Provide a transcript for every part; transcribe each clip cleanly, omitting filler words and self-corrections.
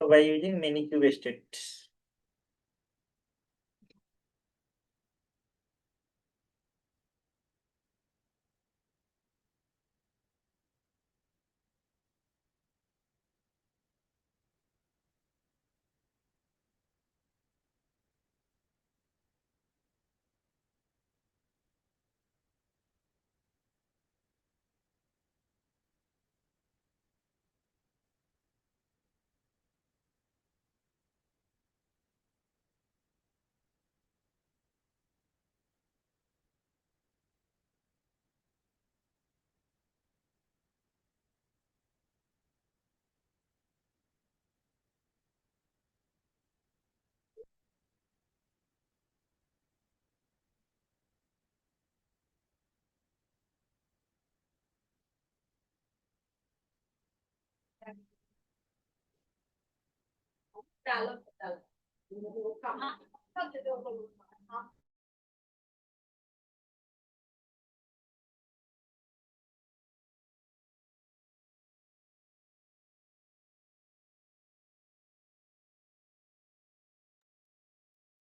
by using many cube states.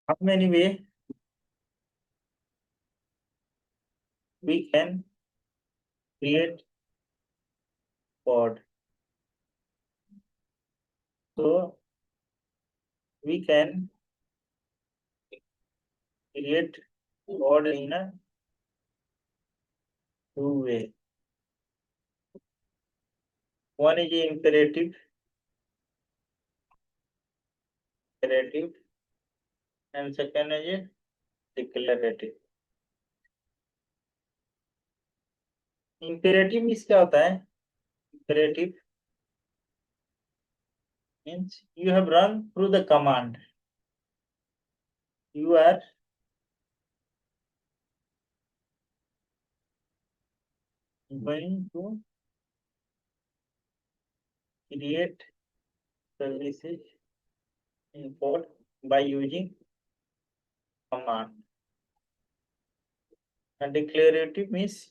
How many way we can create pod? So we can create pod in a two way. One is imperative, and second is declarative. Imperative means क्या होता है? Imperative means you have run through the command. You are going to create services in pod by using command. And declarative means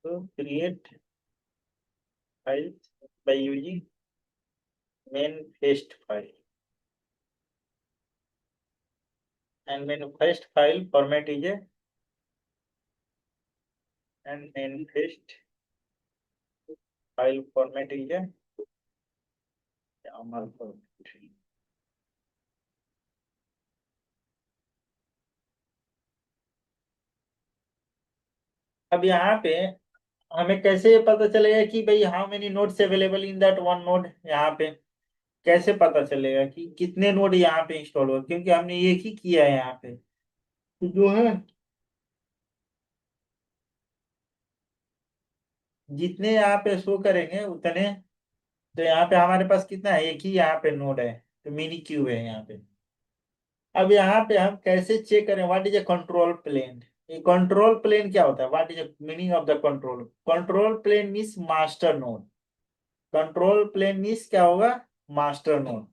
to create files by using main first file. And main first file format is a and main first file format is a YAML format. अब यहाँ पे हमें कैसे पता चलेगा कि भाई how many nodes available in that one node? यहाँ पे कैसे पता चलेगा कि कितने नोड यहाँ पे इंस्टॉल हो, क्योंकि हमने एक ही किया है यहाँ पे तो जो है जितने यहाँ पे शो करेंगे उतने। तो यहाँ पे हमारे पास कितना है? एक ही यहाँ पे नोड है, तो मिनी क्यूब है यहाँ पे। अब यहाँ पे हम कैसे चेक करें what is a control plane? ये कंट्रोल प्लेन क्या होता है? What is the meaning of the control? Control plane means master node. Control plane means क्या होगा? Master node.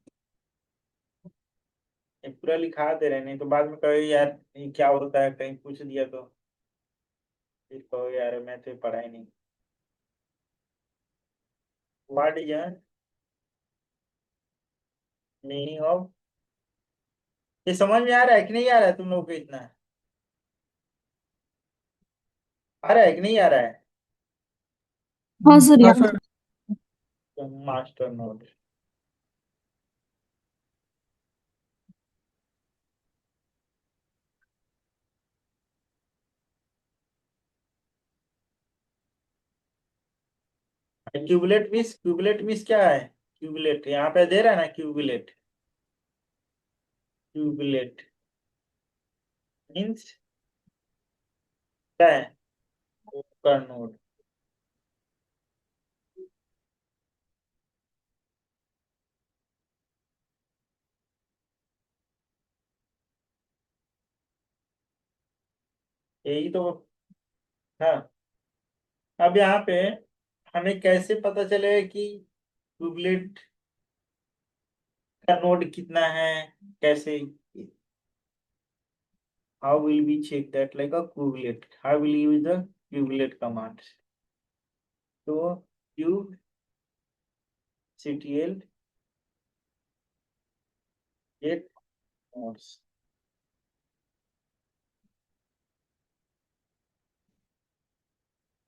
ये पूरा लिखा दे रहे, नहीं तो बाद में कहो यार ये क्या होता है, कहीं पूछ दिया तो फिर कहो यार मैं तो पढ़ा ही नहीं। What is meaning of? ये समझ में आ रहा है कि नहीं आ रहा है तुम लोग को? इतना आ रहा है कि नहीं आ रहा है? हाँ सर, हाँ याद sir. Master node. Kubelet means क्या है? क्यूबलेट यहाँ पे दे रहा है ना, क्यूबलेट। क्यूबलेट मीन्स क्या है? ओकर नोड। यही तो। हाँ। अब यहाँ पे हमें कैसे पता चलेगा कि क्यूबलेट का नोड कितना है? कैसे? how will we check that? Like a kubelet. How will you use the kubelet command? So kubectl get nodes.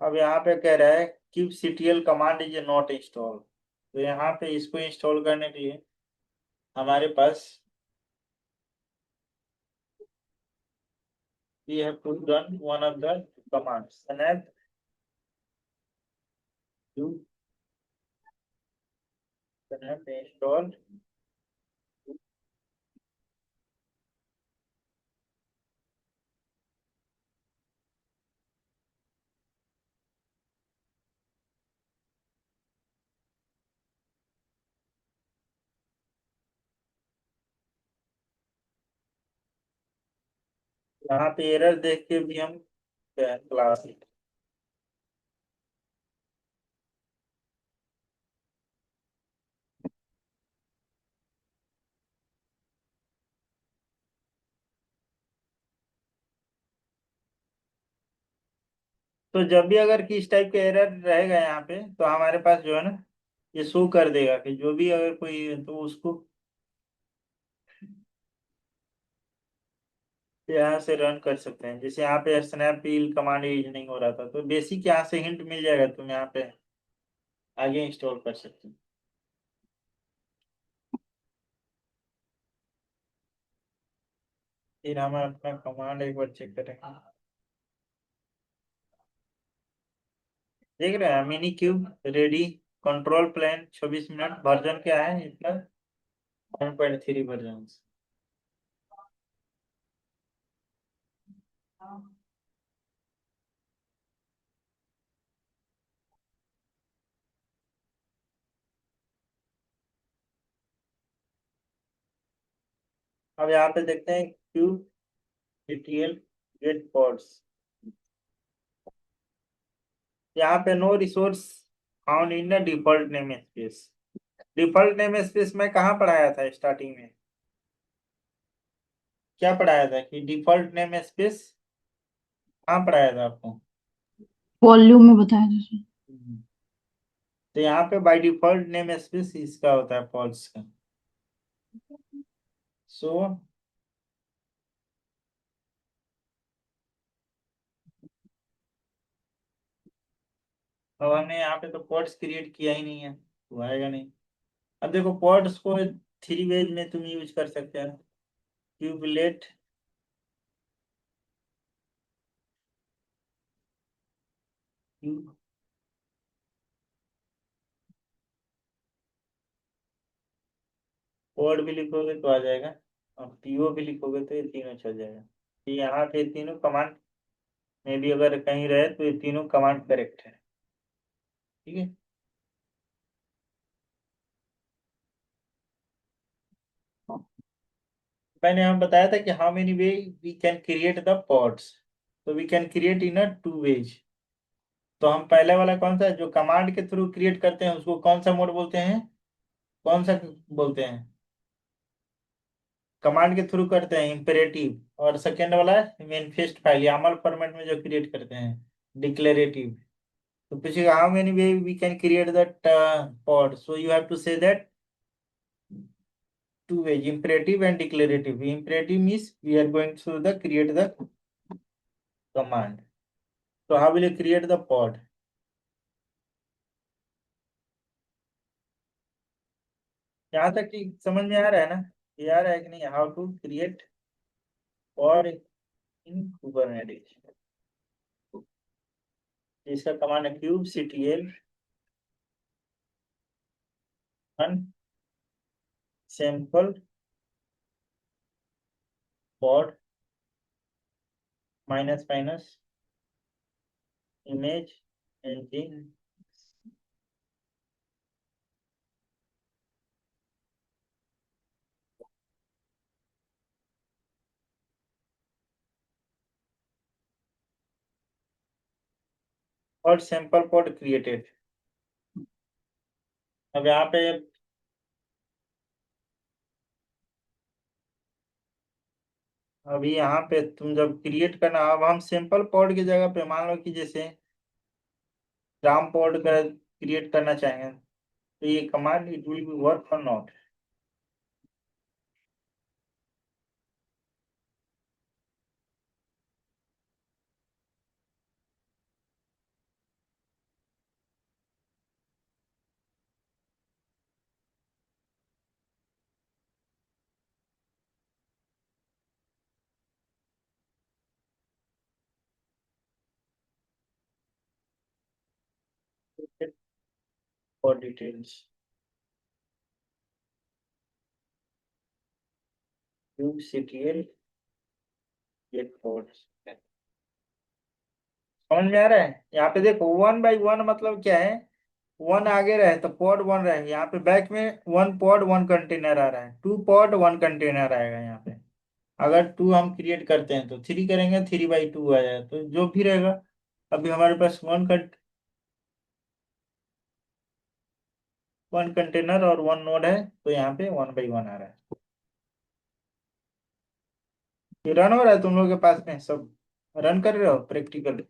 अब यहाँ पे कह रहा है kubectl command is not install. तो यहाँ पे इसको इंस्टॉल करने के लिए हमारे पास we have to run one of the commands snap do snap install। यहाँ पे एरर देख के भी हम क्लास। तो जब भी अगर किस टाइप का एरर रहेगा यहाँ पे तो हमारे पास जो है ना ये शो कर देगा कि जो भी अगर कोई तो उसको यहाँ से रन कर सकते हैं। जैसे यहाँ पे स्नैपडील कमांड यूज नहीं हो रहा था तो बेसिक यहाँ से हिंट मिल जाएगा, तुम यहाँ पे आगे इंस्टॉल कर सकते हो। फिर हम अपना कमांड एक बार चेक करेंगे। देख रहे हैं minikube ready control plane 24 minute. Version क्या है इसका? 1.3 वर्जन। अब यहाँ पे देखते हैं क्यूब टीटीएल गेट पॉड्स। यहाँ पे no resource found in the default namespace. Default namespace में कहाँ पढ़ाया था स्टार्टिंग में? क्या पढ़ाया था कि डिफॉल्ट नेम स्पेस कहाँ पढ़ाया था आपको? वॉल्यूम में बताया जैसे। तो यहाँ पे बाय डिफॉल्ट नेम स्पेस इसका होता है फॉल्स का। सो अब हमने यहाँ पे तो पॉड्स क्रिएट किया ही नहीं है तो आएगा नहीं। अब देखो पॉड्स को थ्री वेज में तुम यूज कर सकते हो। क्यूबलेट क्यूब पॉड भी लिखोगे तो आ जाएगा और पीओ भी लिखोगे तो ये तीनों चल जाएगा। तो यहाँ पे तीनों कमांड में भी अगर कहीं रहे तो ये तीनों कमांड करेक्ट है। ठीक है। मैंने हम बताया था कि how many way we can create the pods. तो we can create in a two ways. तो हम पहले वाला कौन सा जो कमांड के थ्रू क्रिएट करते हैं उसको कौन सा मोड बोलते हैं? कौन सा बोलते हैं? कमांड के थ्रू करते हैं इम्पेरेटिव। और सेकेंड वाला है मैनिफेस्ट फाइल यामल फॉर्मेट में जो क्रिएट करते हैं डिक्लेरेटिव। तो पूछेगा how many way we can create that pod, so you have to say that two ways imperative and declarative। Imperative means we are going to the create the command। so how will you create the pod? यहाँ तक कि समझ में आ रहा है ना? ये आ रहा है कि नहीं? How to create pod in kubernetes। इसका कमांड है kubectl run sample pod minus minus image engine और sample pod created। अब यहाँ पे अभी यहाँ पे तुम जब क्रिएट करना, अब हम सिंपल पॉड की जगह पे मान लो कि जैसे राम पॉड का क्रिएट करना चाहेंगे, तो ये command it will be work और not. For details kubectl get pod. समझ में आ रहा है? यहाँ पे देखो 1 by 1 मतलब क्या है, वन आगे रहे तो पॉड वन रहे, यहाँ पे बैक में 1 पॉड 1 कंटेनर आ रहा है, 2 पॉड 1 कंटेनर आएगा यहाँ पे। अगर 2 हम क्रिएट करते हैं तो 3 करेंगे, 3 by 2 आ जाएगा, तो जो भी रहेगा। अभी हमारे पास 1 कंटेनर और 1 नोड है, तो यहाँ पे 1 by 1 आ रहा है। ये रन हो रहा है तुम लोग के पास में सब, रन कर रहे हो practical?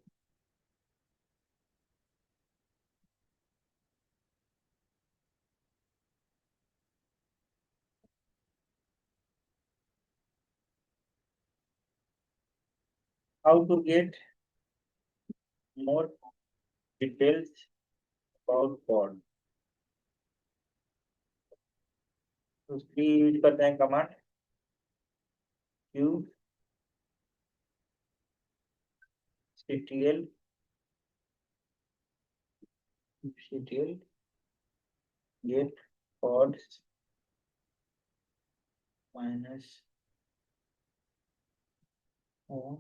How to get more details about pod, उसकी यूज करते हैं command kubectl kubectl get pods minus O.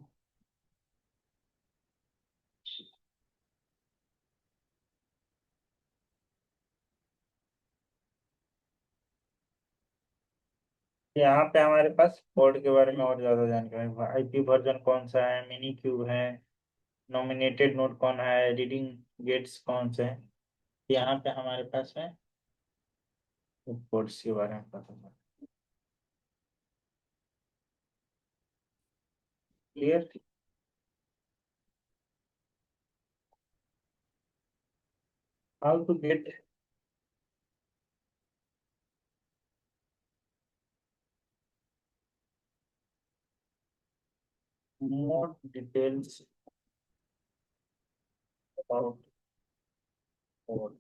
यहाँ पे हमारे पास पॉड के बारे में और ज्यादा जानकारी, आईपी वर्जन कौन सा है, मिनी क्यूब है, नॉमिनेटेड नोड कौन है, रीडिंग गेट्स कौन से हैं, यहाँ पे हमारे पास है पोर्ट्स के बारे में पता चला। Clear? How to get more details about port,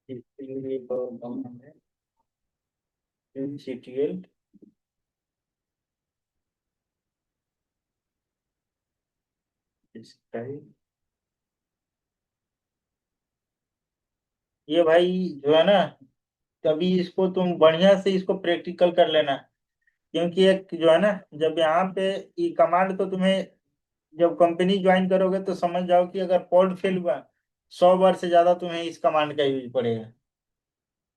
इसके लिए एक और कमांड है kubectl describe। ये भाई जो है ना, कभी इसको तुम बढ़िया से इसको प्रैक्टिकल कर लेना, क्योंकि एक जो है ना, जब यहाँ पे ये कमांड तो तुम्हें जब कंपनी ज्वाइन करोगे तो समझ जाओ कि अगर पॉड फेल हुआ, 100 बार से ज्यादा तुम्हें इस कमांड का यूज पड़ेगा।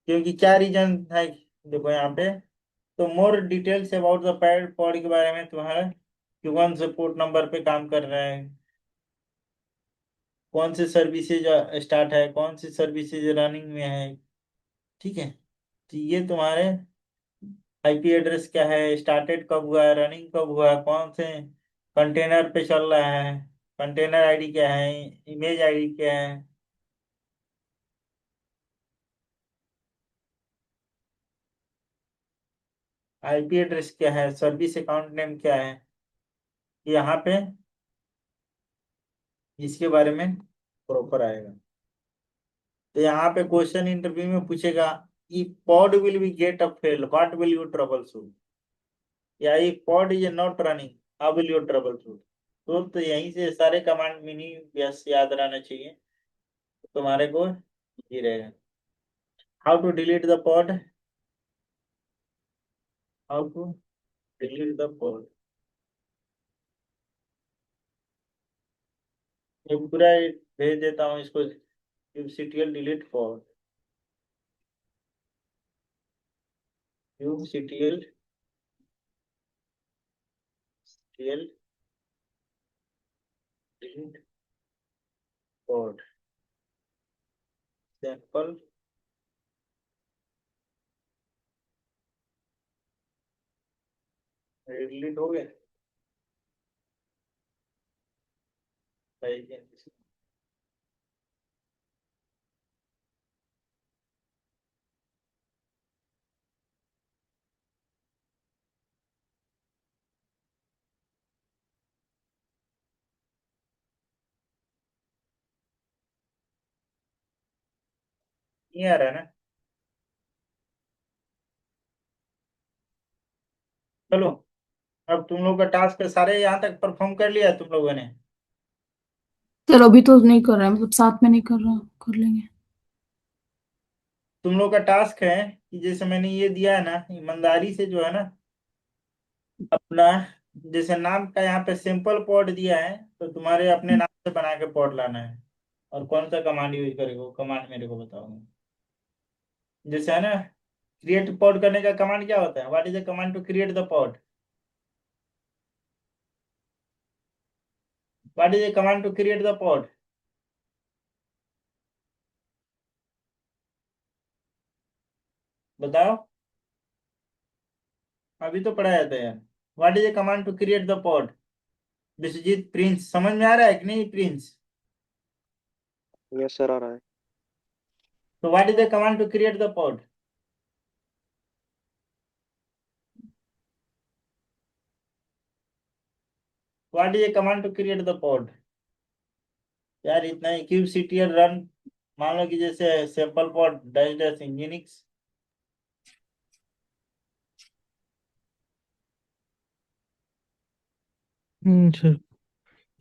क्योंकि क्या रीजन है, देखो यहाँ पे, तो मोर details about the pad pod के बारे में तुम्हारा, कि कौन से पोर्ट नंबर पे काम कर रहे हैं, कौन से सर्विसेज स्टार्ट है, कौन सी सर्विसेज रनिंग में है। ठीक है, तो ये तुम्हारे आईपी एड्रेस क्या है, स्टार्टेड कब हुआ है, रनिंग कब हुआ है, कौन से कंटेनर पे चल रहा है, कंटेनर आईडी क्या है, इमेज आईडी क्या है, आईपी एड्रेस क्या है, सर्विस अकाउंट नेम क्या है, यहाँ पे इसके बारे में प्रॉपर आएगा। तो यहाँ पे क्वेश्चन इंटरव्यू में पूछेगा, if pod will be get a fail what will you troubleshoot, या if pod is not running how will you troubleshoot। तो यहीं से सारे कमांड मिनी बस याद रहना चाहिए, तो तुम्हारे को ये रहेगा। How to delete the pod, how to delete the pod, ये पूरा भेज देता हूँ इसको, kubectl delete pod। Cube CTL TL code sample delete हो गए। नहीं आ रहा है ना। चलो, अब तुम लोग का टास्क सारे यहाँ तक परफॉर्म कर लिया तुम लोगों ने। सर अभी तो नहीं कर रहा है, मतलब साथ में नहीं कर रहा, कर लेंगे। तुम लोग का टास्क है कि जैसे मैंने ये दिया है ना, ईमानदारी से जो है ना अपना, जैसे नाम का यहाँ पे सिंपल पॉड दिया है, तो तुम्हारे अपने नाम से बना के पॉड लाना है। और कौन सा कमांड यूज करेगा, कमांड मेरे को बताओ। जैसे है ना, क्रिएट पॉड करने का कमांड क्या होता है, what is the command to create the pod, what is the command to create the pod, बताओ। अभी तो पढ़ाया था यार, what is the command to create the pod. Vishwajeet Prince, समझ में आ रहा है कि नहीं प्रिंस? यस सर, आ रहा है। तो what is the command to create the pod, what is the command to create the pod. यार इतना ही, क्यूब सीटीएल रन, मान लो कि जैसे sample pod dash dash nginx. Sir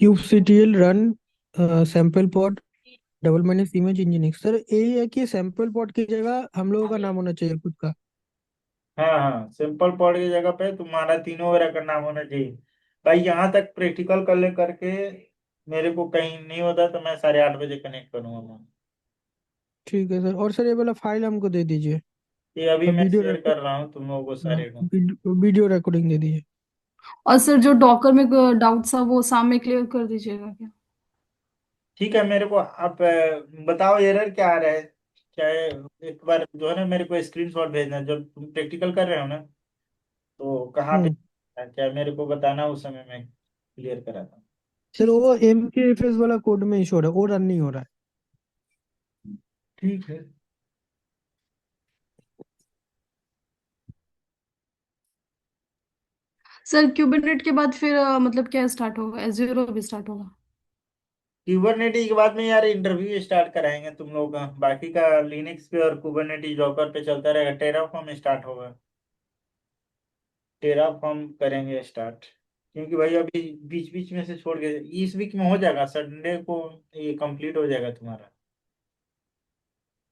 kubectl run sample pod double minus image engineering. Sir यही है कि sample pod की जगह हम लोगों का नाम होना चाहिए खुद का। हाँ हाँ, सिंपल पॉड की जगह पे तुम्हारा तीनों वगैरह का नाम होना चाहिए। भाई यहाँ तक प्रैक्टिकल कर ले करके, मेरे को कहीं नहीं होता तो मैं 8:30 बजे कनेक्ट करूंगा मैं। ठीक है सर। और सर ये वाला फाइल हमको दे दीजिए। ये अभी और मैं शेयर कर रहा हूँ तुम लोगों को सारे को। वीडियो रिकॉर्डिंग दे दीजिए। और सर जो डॉकर में डाउट था वो शाम में क्लियर कर दीजिएगा क्या? ठीक है, मेरे को आप बताओ एरर क्या आ रहा है, चाहे एक बार जो है ना मेरे को स्क्रीनशॉट भेजना जब तुम प्रैक्टिकल कर रहे हो ना, तो कहाँ पे हम्म क्या मेरे को बताना, उस समय मैं क्लियर कराता हूँ। सर वो MKFS वाला कोड में इशू हो रहा है, वो रन नहीं हो रहा है। ठीक है। सर क्यूबरनेट के बाद फिर मतलब क्या स्टार्ट होगा, एज़्योर भी स्टार्ट होगा? कुबरनेटिस के बाद में यार इंटरव्यू स्टार्ट कराएंगे तुम लोग का, बाकी का लिनक्स पे और कुबरनेटिस डॉकर पे चलता रहेगा। टेराफॉर्म स्टार्ट होगा, टेराफॉर्म करेंगे स्टार्ट, क्योंकि भाई अभी बीच बीच में से छोड़ के इस वीक में हो जाएगा, संडे को ये कंप्लीट हो जाएगा तुम्हारा सर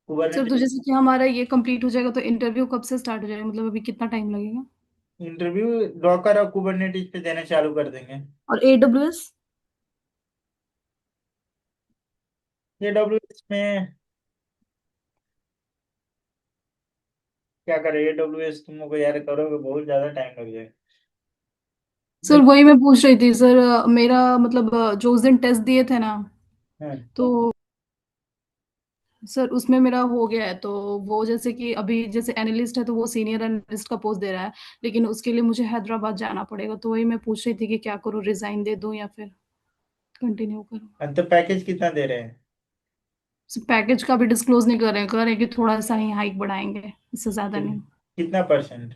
तो कुबरनेटिस। जैसे कि हमारा ये कंप्लीट हो जाएगा तो इंटरव्यू कब से स्टार्ट हो जाएगा, मतलब अभी कितना टाइम लगेगा? इंटरव्यू डॉकर और कुबरनेटिस पे देना चालू कर देंगे। और AWS? AWS में क्या करें, AWS तुम लोग को यार करोगे बहुत ज्यादा टाइम लग जाएगा। सर वही मैं पूछ रही थी सर, मेरा मतलब जो उस दिन टेस्ट दिए थे ना, हाँ, तो सर उसमें मेरा हो गया है। तो वो जैसे कि अभी जैसे एनालिस्ट है तो वो सीनियर एनालिस्ट का पोस्ट दे रहा है, लेकिन उसके लिए मुझे हैदराबाद जाना पड़ेगा। तो वही मैं पूछ रही थी कि क्या करूँ, रिजाइन दे दूं या फिर कंटिन्यू करूँ? अंत पैकेज कितना दे रहे हैं? पैकेज का भी डिस्क्लोज नहीं कर रहे हैं, कह रहे हैं कि थोड़ा सा ही हाइक बढ़ाएंगे, इससे ज्यादा नहीं। कितना परसेंट?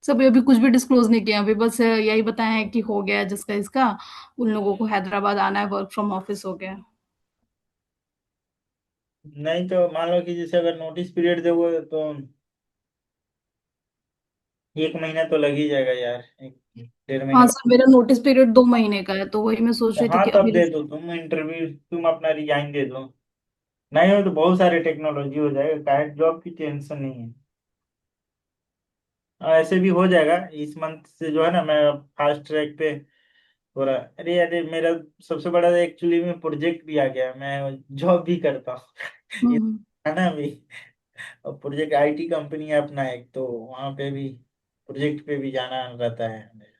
सब अभी कुछ भी डिस्क्लोज नहीं किया, अभी बस यही बताया है कि हो गया है जिसका इसका, उन लोगों को हैदराबाद आना है, वर्क फ्रॉम ऑफिस हो गया है। नहीं तो मान लो कि जैसे अगर नोटिस पीरियड दोगे तो 1 महीना तो लग ही जाएगा यार, 1 1.5 महीना। हाँ सर, मेरा नोटिस पीरियड 2 महीने का है, तो वही मैं सोच तो रही थी हाँ, कि तब अभी। दे दो तुम इंटरव्यू, तुम अपना रिजाइन दे दो। नहीं हो तो बहुत सारे टेक्नोलॉजी हो जाएगा, काहे जॉब की टेंशन नहीं है। ऐसे भी हो जाएगा इस मंथ से जो है ना, मैं फास्ट ट्रैक पे हो रहा। अरे अरे, मेरा सबसे बड़ा एक्चुअली में प्रोजेक्ट भी आ गया, मैं जॉब भी करता हूँ ये हम्म है ना अभी। और प्रोजेक्ट आईटी कंपनी है अपना एक, तो वहां पे भी प्रोजेक्ट पे भी जाना रहता है हमें।